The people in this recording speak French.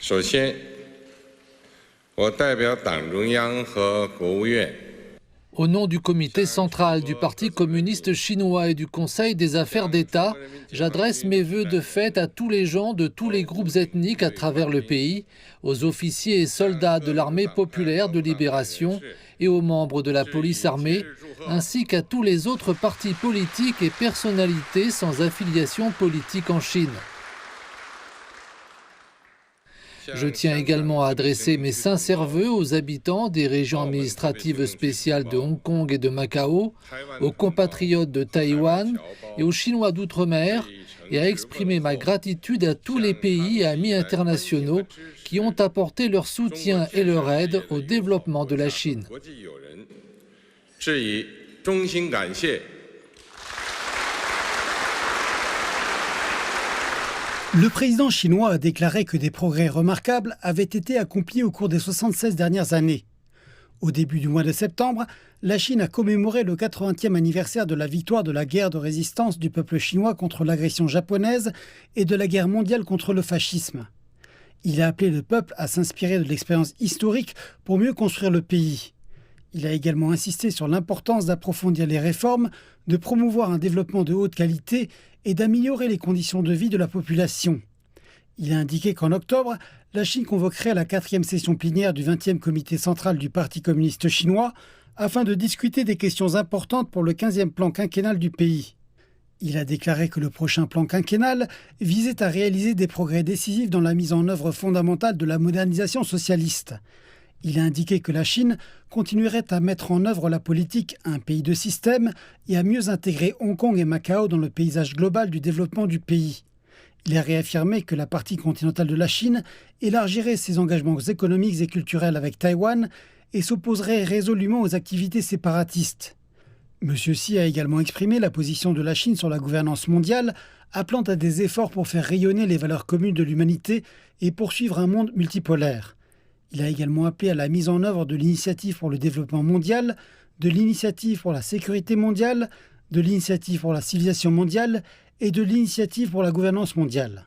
首先，我代表党中央和国务院。 Au nom du comité central du Parti communiste chinois et du Conseil des affaires d'État, j'adresse mes vœux de fête à tous les gens de tous les groupes ethniques à travers le pays, aux officiers et soldats de l'armée populaire de libération et aux membres de la police armée, ainsi qu'à tous les autres partis politiques et personnalités sans affiliation politique en Chine. Je tiens également à adresser mes sincères vœux aux habitants des régions administratives spéciales de Hong Kong et de Macao, aux compatriotes de Taïwan et aux Chinois d'outre-mer, et à exprimer ma gratitude à tous les pays et amis internationaux qui ont apporté leur soutien et leur aide au développement de la Chine. Le président chinois a déclaré que des progrès remarquables avaient été accomplis au cours des 76 dernières années. Au début du mois de septembre, la Chine a commémoré le 80e anniversaire de la victoire de la guerre de résistance du peuple chinois contre l'agression japonaise et de la guerre mondiale contre le fascisme. Il a appelé le peuple à s'inspirer de l'expérience historique pour mieux construire le pays. Il a également insisté sur l'importance d'approfondir les réformes, de promouvoir un développement de haute qualité et d'améliorer les conditions de vie de la population. Il a indiqué qu'en octobre, la Chine convoquerait la 4e session plénière du 20e comité central du Parti communiste chinois afin de discuter des questions importantes pour le 15e plan quinquennal du pays. Il a déclaré que le prochain plan quinquennal visait à réaliser des progrès décisifs dans la mise en œuvre fondamentale de la modernisation socialiste. Il a indiqué que la Chine continuerait à mettre en œuvre la politique un pays de système et à mieux intégrer Hong Kong et Macao dans le paysage global du développement du pays. Il a réaffirmé que la partie continentale de la Chine élargirait ses engagements économiques et culturels avec Taïwan et s'opposerait résolument aux activités séparatistes. M. Xi a également exprimé la position de la Chine sur la gouvernance mondiale, appelant à des efforts pour faire rayonner les valeurs communes de l'humanité et poursuivre un monde multipolaire. Il a également appelé à la mise en œuvre de l'initiative pour le développement mondial, de l'initiative pour la sécurité mondiale, de l'initiative pour la civilisation mondiale et de l'initiative pour la gouvernance mondiale.